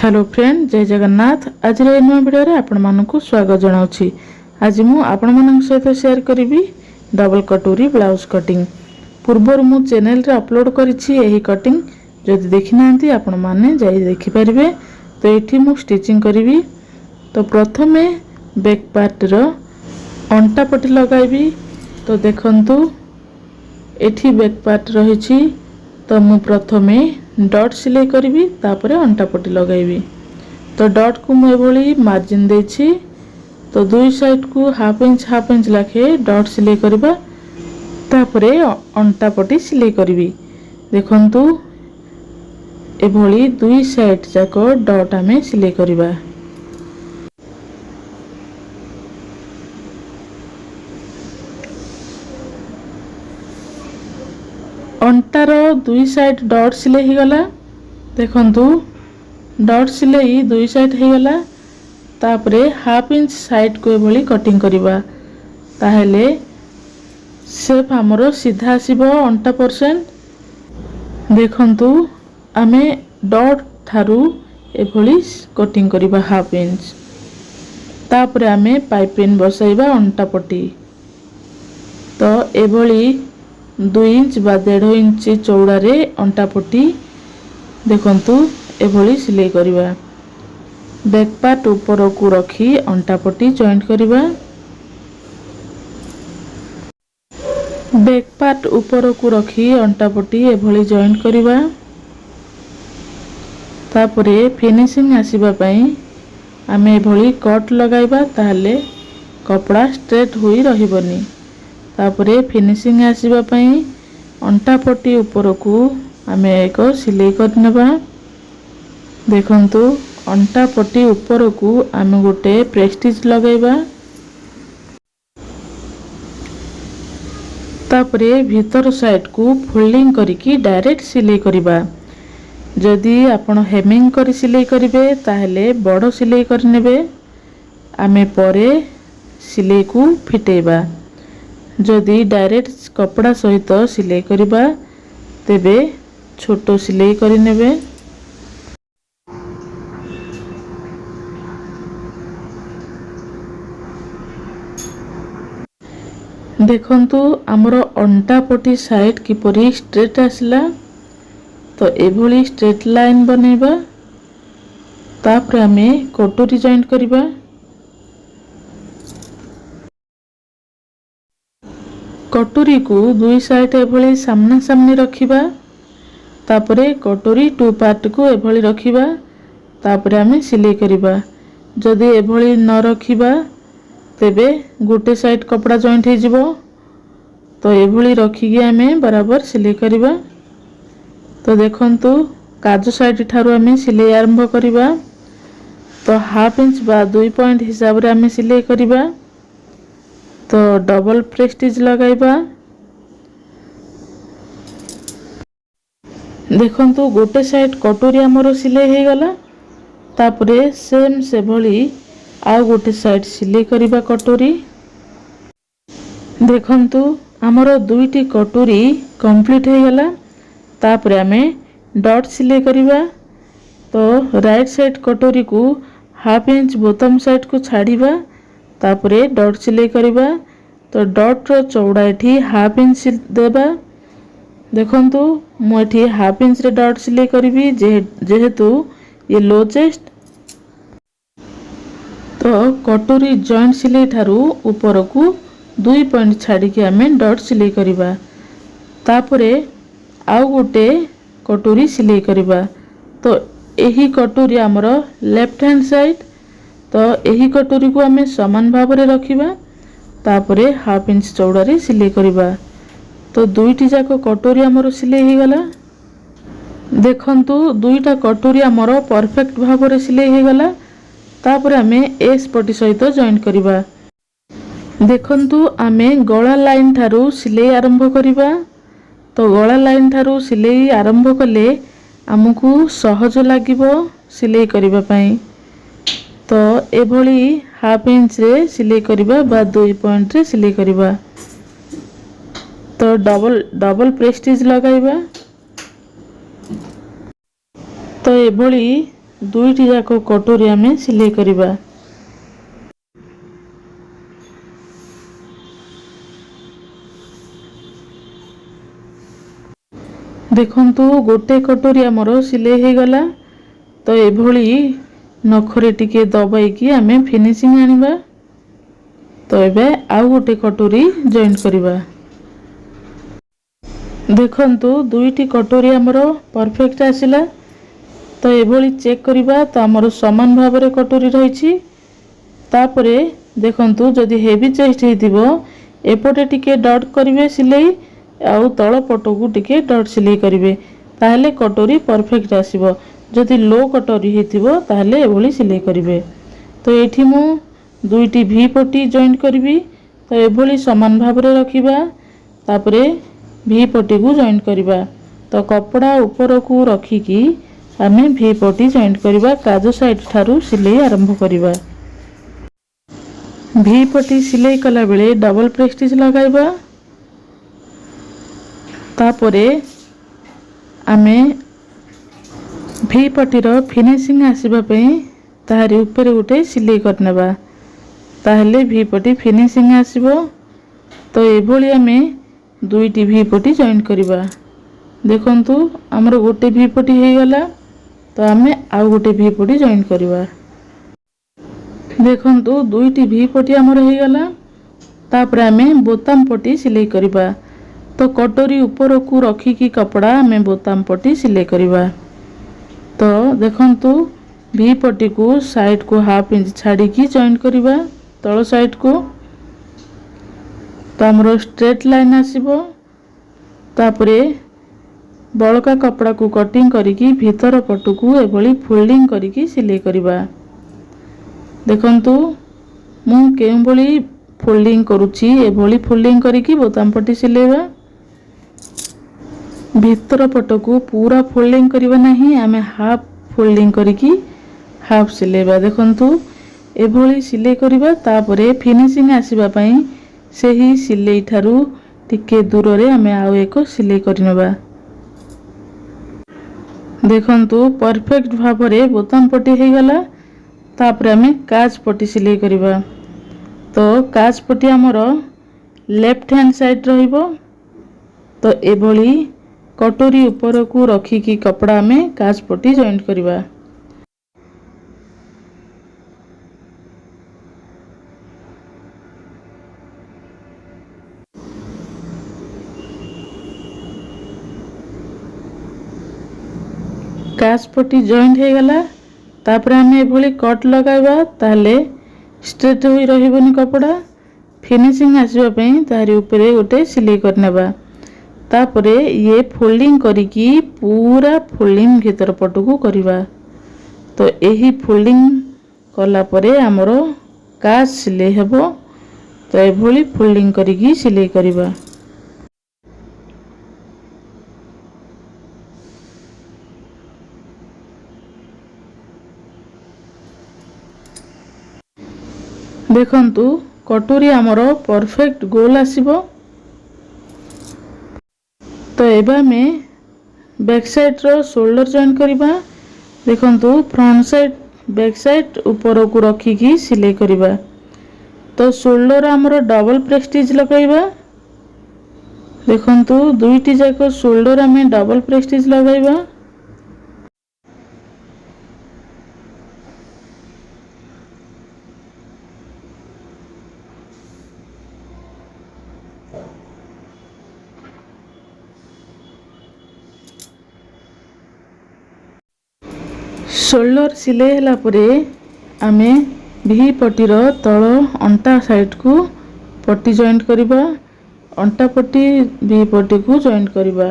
Hello friend, जय जगन्नाथ। आज नुआ वीडियो रे आपण मानकु स्वागत जनाउछि। आज मु आपण मानक सहित शेयर करिवि डबल कटोरी ब्लाउज कटिंग। पूर्वर मु चैनल रे अपलोड करिछि एही कटिंग। जदि देखि नांती आपण माने जाई देखि परिबे। तो एठी मु स्टिचिंग करिवि। तो प्रथमे बैक पार्ट रो अंटा पट्टी लगाइबी। तो देखंतु एठी बैक पार्ट रहिछि। तो मु प्रथमे डॉट सिलाई करी तापरे अंटा पट्टी लगाइबी। तो डॉट को मु एभली मार्जिन देछि। तो दुई साइड को हाफ इंच लाखे डॉट सिलाई करबा। तापरे अंटा पट्टी सिलाई करबी। देखंतु एभली दुई साइड जाको डॉट आमे सिलाई करबा। अंटार दुई साइड डॉट सिलाई ही गला। देखंतु डॉट सिलाई दुई साइड ही गला। तापरे हाफ इंच साइड को एभली कटिंग करिबा। ताहेले शेप हमरो सीधा आसीबो अंटा परसेंट। देखंतु आमे डॉट थारु एभली कटिंग करिबा हाफ इंच। तापरे आमे पाइपिन बसाइबा अंटा पट्टी। तो एभली 2 इंच बा 1.5 इंच चौड़ा रे अंटा पट्टी देखंतु एभली सिलाई करिबा। बैक पार्ट ऊपर को रखी अंटा पट्टी जॉइंट करिबा। बैक पार्ट ऊपर को रखी अंटा पट्टी एभली जॉइंट करिबा। तापरे फिनिशिंग आसीबा पई आमे एभली कट लगाइबा। ताहले कपड़ा स्ट्रेट होई रहिबनी। तापरे फिनिशिंग आसीबा पई अंटा पट्टी ऊपर को आमे एक सिलाई करनेबा। देखंतु अंटा पट्टी ऊपर को आमे गोटे प्रेस्टीज लगाइबा। तापरे भीतर साइड को फोल्डिंग करिकी डायरेक्ट सिलाई करिबा। जदि आपण हेमिंग करी सिलाई करिवे ताहले बड़ सिलाई करनेबे। आमे परे सिलाई को फिटेबा। जदि डायरेक्ट कपड़ा सहित सिलाई करिबा तेबे छोटो सिलाई करि नेबे। देखंतु हमरो अंटा पट्टी साइड किपरि स्ट्रेट आसला। तो एभली स्ट्रेट लाइन बनेबा। तापर आमे कटोरी जॉइंट करिबा। कटोरी को दुई साइड एभली सामना सामनी रखिबा। तापरे कटोरी 2 पार्ट को एभली रखिबा। तापरे आमे सिलाई करिबा। जदि एभली न रखिबा तेबे गोटे साइड कपड़ा जॉइंट हे जिवो। तो एभली रखिकी आमे बराबर सिलाई करिबा। तो देखंतु काजू साइड ठारू आमे सिलाई आरंभ करिबा। तो हाफ इंच बा 2 पॉइंट हिसाब रे आमे सिलाई करिबा। तो डबल प्रेस्टीज लगाइबा। देखंतु गोटे साइड कटोरी हमरो सिलाई हे गला। तापरे सेम से भली आ गोटे साइड सिलाई करिबा कटोरी। देखंतु हमरो दुईटी कटोरी कंप्लीट हे गला। तापरे आमे डॉट सिलाई करिबा। तो राइट साइड कटोरी को हाफ इंच बोतम साइड को छाड़ीबा। तापरे डॉट सिलाई करिबा। तो डॉट रो चौड़ा एठी हाफ इंच देबा। देखंतु मु एठी हाफ इंच रे डॉट सिलाई करिवि जेहेतु ये लो चेस्ट। तो कटोरी जॉइंट सिलाई ठारू ऊपर को 2 पॉइंट छाड़ी के हमें डॉट सिलाई करिबा। तापरे आउ गोटे कटोरी सिलाई करिबा। तो एही कटोरी हमरो लेफ्ट हैंड साइड। तो एही कटोरी को हमें समान भाव रे रखिबा। तापरे हाफ इंच चौड़ा रे सिलाई करिबा। तो दुईटी जाको कटोरी हमरो सिलाई हे गला। देखंतु दुईटा कटोरी हमरो परफेक्ट भाव रे सिलाई हे गला। तापरे हमें एस पट्टी सहित जॉइंट करिबा। देखंतु आमे गळा लाइन थारू सिलाई आरंभ करिबा। तो गळा लाइन थारू सिलाई आरंभ कले हमकु सहज लागिबो सिलाई करिबा पई। तो एभली हाफ इंच रे सिलाई करिबा बा 2 पॉइंट रे सिलाई करिबा। तो डबल प्रेस्टीज लगाइबा। तो एभली दुईटी जाक कटोरी आमे सिलाई करिबा। देखंतु गोटे कटोरी आमर सिलाई हो गला। तो एभली नखरे टिके दबाई आमे फिनिशिंग आनिबा। तो एबे आउ गोटे कटोरी जॉइंट करिबा। देखंतु दुईटी कटोरी आमर परफेक्ट आसिला। तो एभली चेक करिबा तो आमर समान भाव में कटोरी रही। तापरे देखंतु जदि हेवी चेस्ट हेतिबो एपटे टिके डॉट करिवे सिलाई आउ तळ पटकू टिके डॉट सिलाई करिवे ताहले कटोरी परफेक्ट आसीबो। जदि लो कटोरी हेतिबो ताहले एभली सिलाई करिवे। तो एठी मु दुईटी भी पट्टी जॉइंट करिवि। तो एभली समान भाव में रखिबा। तापरे भी पट्टी को जॉइंट करिबा। तो कपड़ा ऊपर को रखिकी आमे भी पट्टी जॉइंट करिबा। काजो साइड ठारू सिलाई आरंभ करिबा। भी पट्टी सिलाई कला बेले डबल प्रेस्टिज लगाइबा। तापरे आमे भी पट्टीर फिनिशिंग आसीबा पई ताहारी ऊपर गोटे सिलाई करनेबा ताहले भी पट्टी फिनिशिंग आसीबो। तो एभली आमे दुईटी भी पट्टी जॉइंट करिबा। देखंतु हमर गोटे भी पट्टी हे गला। तो आमे आउ गोटे भी पट्टी जॉइंट करिबा। देखंतु दुईटी भी पट्टी हमर हे गला। तापर आमे बोताम पट्टी सिलाई करिबा। तो कटोरी ऊपर को रखिकी कपड़ा आमे बोताम पट्टी सिलाई करिबा। तो देखंतु भी पट्टी को साइड को हाफ इंच छाड़ी की जॉइंट करिबा तळ साइड को। तो हमरो स्ट्रेट लाइन आसीबो। तापरे बळका कपड़ा को कटिंग करिकी भीतर पटु को एभली फोल्डिंग करिकी सिलाई करिबा। देखंतु मु केउ भली फोल्डिंग करूची एभली फोल्डिंग करिकी बोताम पट्टी सिलाइबा। भीतर पट को पूरा फोल्डिंग करिबा नाही आमे हाफ फोल्डिंग करिकी हाफ सिलाइबा। देखंतु एभली सिलाई करिबा। तापरे फिनिशिंग आसीबा पई सेही सिलाई ठारू टिके दूर रे आमे आउ एक सिलाई करिनबा। देखंतु परफेक्ट भाव रे बोताम पट्टी हे गला। तापरे आमे काज पट्टी सिलाई करिबा। तो काज पट्टी हमर लेफ्ट हैंड साइड रहिबो। तो एभली कटोरी ऊपर को रखिकी कपड़ा आमे काज पट्टी जॉइंट करिबा। काज पट्टी जॉइंट हो गला। तापर आमे एभली कट लगाइबा ताहले स्ट्रेट होई रहिबनी कपड़ा। फिनिशिंग आसीबा पई तारी ऊपर गोटे सिलाई करनेबा। तापरे ये फोल्डिंग करिकी पूरा फोल्डिंग भीतर पटू करिबा। तो एही फोल्डिंग कला परे हमरो काज सिलाई हेबो। तो एभली फोल्डिंग करिकी सिलाई करिबा। देखंतु कटोरी हमरो परफेक्ट गोल आसीबो। तो एबा में बैक साइड रो शोल्डर जॉइन करिबा। देखंतु फ्रंट साइड बैक साइड ऊपर को रखिकी सिलाई करिबा। तो शोल्डर हमरो डबल प्रेस्टिज लगाइबा। देखंतु दुईटी जाक शोल्डर हमें डबल प्रेस्टिज लगाइबा। शोल्डर सिलाई हला परे आमे भी पट्टीर तल अंटा साइड को पट्टी जॉइंट करिबा। अंटा पट्टी भी पट्टी को जॉइंट करिबा।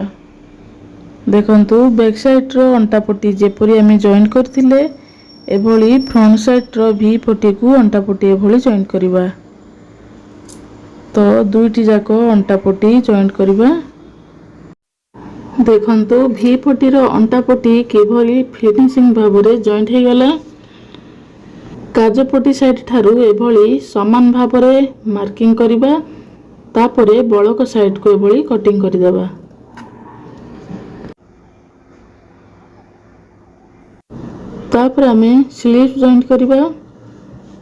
देखंतु बैक साइड रो अंटा पट्टी जेपरी आमे जॉइंट करथिले एभली फ्रंट साइड रो भी पट्टी को अंटा पट्टी एभली जॉइंट करिबा। तो दुईटी जाक अंटा पट्टी जॉइंट करिबा। देखंतु भी पट्टीर अंटा पट्टी केभली फिनिशिंग भाव में जॉइंट हो गला। काज पट्टी साइड ठारू एभली समान भाव में मार्किंग करिबा। तापरे बळक साइड को एभली कटिंग करिदेबा। तापर आमे स्लीव्स जॉइंट करिबा।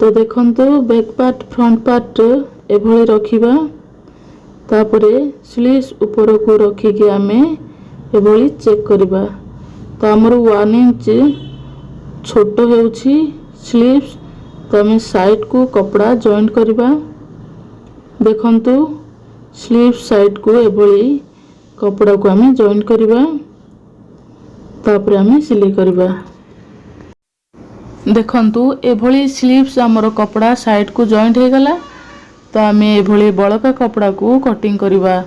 तो देखंतु बैक पार्ट फ्रंट पार्ट एभली रखिबा। तापरे स्लीव्स ऊपर को रखी के आमे एभली चेक करिबा। तो हमर 1 इंच छोटो हेउछि स्लीव्स। तो आमे साइड को कपड़ा जॉइंट करिबा। देखंतु स्लीव्स साइड को एभली कपड़ा को आमे जॉइंट करिबा। तापरे आमे सिलाई करिबा। देखंतु एभली स्लीव्स हमर कपड़ा साइड को जॉइंट हे गला। तो आमे एभली बळका कपड़ा को कटिंग करिबा।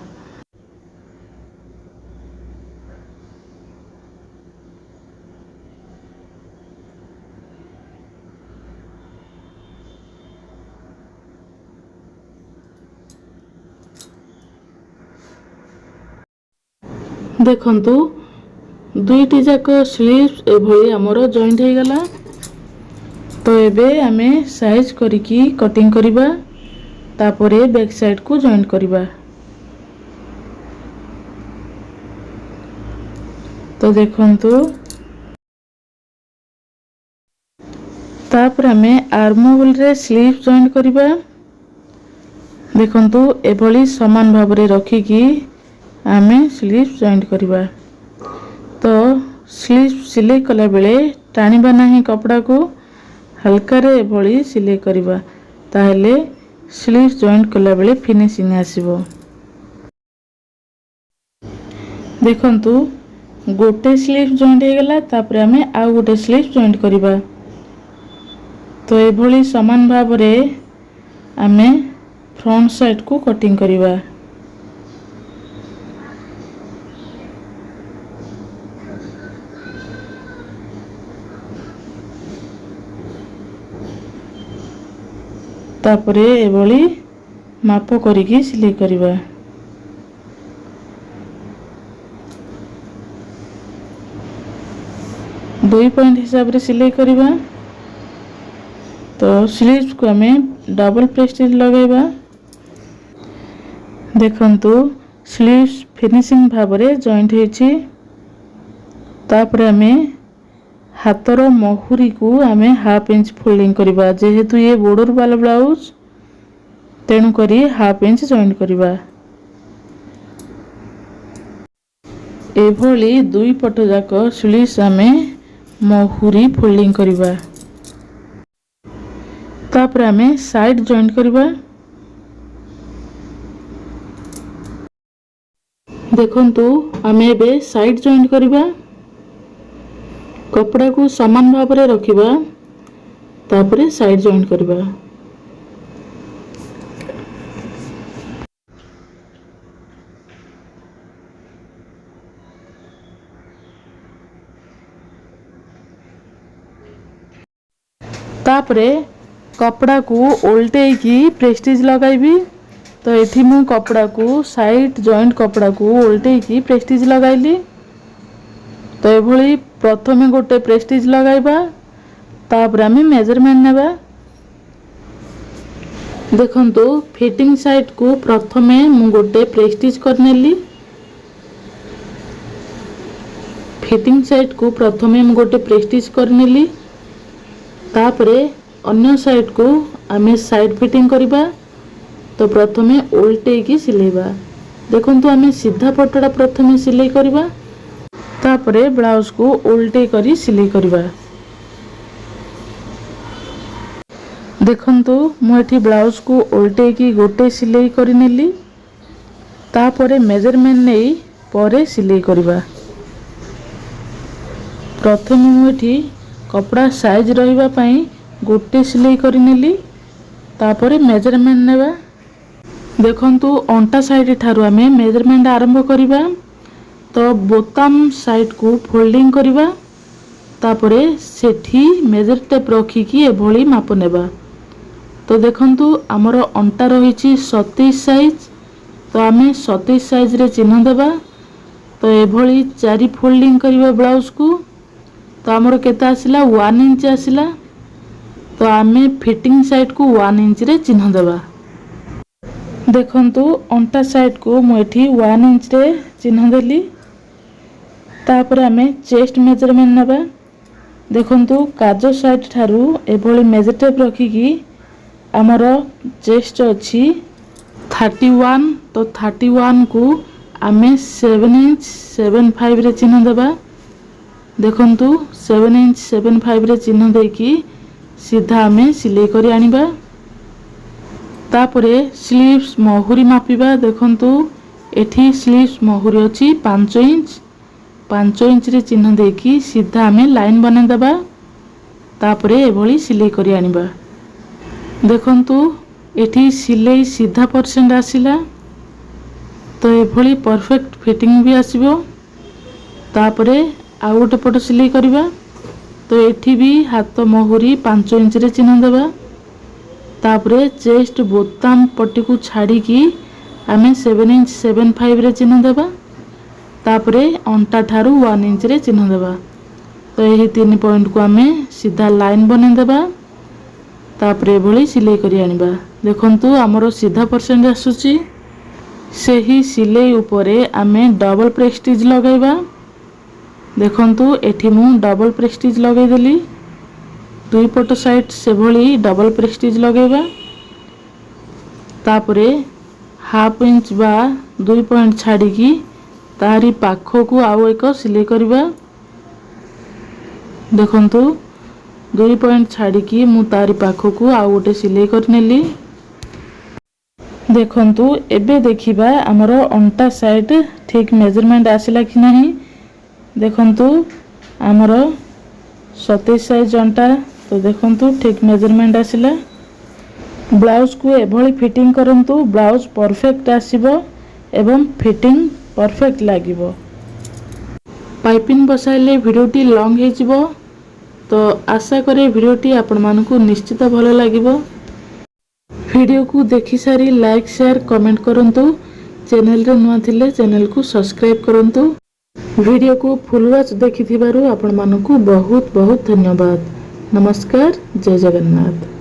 देखंतु दुईटी जाक स्लीव्स एभली हमर जॉइंट हे गला। तो एबे आमे साइज करिकी कटिंग करिबा। तापरे बैक साइड को जॉइंट करिबा। तो देखंतु तापर आमे आर्म होल रे स्लीव जॉइंट करिबा। देखंतु एभली समान भाव रे रखी की आमे स्लीव जॉइंट करिबा। तो स्लीव सिलाई कला बेले टाणीबा नाही कपड़ा को हल्का रे एभली सिलाई करिबा। ताहेले स्लीव जॉइंट कला बेले फिनिशिंग आसीबो। देखंतु गोटे स्लीव जॉइंट हे गला। तापर आमे आ गोटे स्लीव जॉइंट करिबा। तो एभली समान भाव रे आमे फ्रंट साइड को कटिंग करिबा। तापरे एभली माप करिकी सिलाई करिबा। दुई पॉइंट हिसाब रे सिलाई करिबा। तो स्लीव्स को हमें डबल प्रेस्टीज लगाइबा। देखंतु स्लीव्स फिनिशिंग भाव रे जॉइंट हेछि। तापरे हमें हाथर महुरी को आमे हाफ इंच फोल्डिंग करिबा। जेहेतु ये बॉर्डर वाला ब्लाउज तेणु करी हाफ इंच जॉइंट करिबा। एभली दुई पट जाक स्लीव्स आमे महुरी फोल्डिंग करिबा। तापर आमे साइड जॉइंट करिबा। देखंतु आमे एबे साइड जॉइंट करिबा। कपड़ा को समान भाव रे रखिबा। तापरे साइड जॉइंट करिबा। तापरे कपड़ा को उल्टे की प्रेस्टीज लगाइबी। तो एठी मु कपड़ा को साइड जॉइंट कपड़ा को उल्टे की प्रेस्टीज लगाइली। तो एभली प्रथमे गोटे प्रेस्टीज लगाइबा। तापर आमे मेजरमेंट नेबा। देखंतु फिटिंग साइड को प्रथमे मु गोटे प्रेस्टीज करनेली। फिटिंग साइड को प्रथमे मु गोटे प्रेस्टीज करनेली। तापरे अन्य साइड को आमे साइड फिटिंग करिबा। तो प्रथमे उल्टे की सिलेबा। देखंतु आमे सीधा पटड़ा प्रथमे सिलाई करिबा। तापरे ब्लाउज को उल्टे करी सिलाई करिबा। देखंतु मु एठी ब्लाउज को उल्टे की गोटे सिलाई करि नेली। तापरे मेजरमेंट नेई परे सिलाई करिबा। प्रथमे मु एठी कपड़ा साइज रहिबा पई गोटे सिलाई करि नेली। तापरे मेजरमेंट नेबा। देखंतु अंटा साइड ठारू आमे मेजरमेंट आरंभ करिबा। तो बोताम साइड को फोल्डिंग करिबा। तापरे सेठी मेजर टेप रखी की एभली माप नेबा। तो देखंतु हमर अंटा रहिछि 27 साइज। तो आमे 27 साइज रे चिन्ह देबा। तो एभली 4 फोल्डिंग करिबा ब्लाउज को। तो हमर केता आसिला 1 इंच आसिला। तो आमे फिटिंग साइड को 1 इंच रे चिन्ह देबा। देखंतु अंटा साइड को मु एठी 1 इंच रे चिन्ह देली। तापर आमे चेस्ट मेजरमेंट नेबा। देखंतु काज साइड ठारू एभली मेजर टेप रखिकी आमर चेस्ट अच्छी 31 तो 31 को आमे 7 इंच 75 रे चिन्ह देबा। देखंतु 7 इंच 75 रे चिन्ह देकी सीधा आमे सिलाई करी आनिबा। तापरे स्लीव्स महुरी मापिबा। देखंतु एठी स्लीव्स महुरी अछि 5 इंच रे चिन्ह देकी सीधा आमे लाइन बने देबा। तापरे एभली सिलाई करी आनिबा। देखंतु एठी सिलाई सीधा परसेंट आसिला तो एभली परफेक्ट फिटिंग भी आसीबो। तापरे आउ गोटे पट सिलाई करबा तो एठी भी हाथ महुरी 5 इंच रे चिन्ह देबा। तापरे चेस्ट बोताम पट्टी को छाड़ी की आमे 7 इंच 75 रे चिन्ह देबा। तापरे अंटा ठारू 1 इंच रे चिन्ह देबा। तो यही 3 पॉइंट को आमे सीधा लाइन बने देबा। तापरे भली सिलाई करी आनिबा। देखंतु हमरो सीधा परसेंट आसुची। सेही सिलाई उपरे आमे डबल प्रेस्टीज लगाइबा। देखंतु एठी मु डबल प्रेस्टीज लगाई देली। दुई पट साइड से भली डबल प्रेस्टीज लगाइबा। तापरे हाफ इंच बा 2 पॉइंट छाड़ी की तारी पाखो को आउ एक सिलाई करबा। देखंतु 2 पॉइंट छाड़ी की मु तारी पाखो को आउ गोटे सिलाई करनेली। देखंतु एबे देखिबा हमरो अंटा साइड ठीक मेजरमेंट आसिला कि नहीं। देखंतु हमरो 27 साइज अंटा तो देखंतु ठीक मेजरमेंट आसिला। ब्लाउज को एभली फिटिंग करंतु ब्लाउज परफेक्ट आसीबो एवं फिटिंग परफेक्ट लागिबो। पाइपिंग बसाइले वीडियोटी लॉन्ग हे जिवो तो आशा करे वीडियोटी आपण मानकु निश्चित भलो लागिबो। वीडियो को देखि सारी लाइक शेयर कमेंट करंतु। चैनल रे नुआ थिले चैनल को सब्सक्राइब करंतु। वीडियो को फुल वॉच देखि थिबारु आपण मानकु बहुत बहुत धन्यवाद। नमस्कार। जय जगन्नाथ।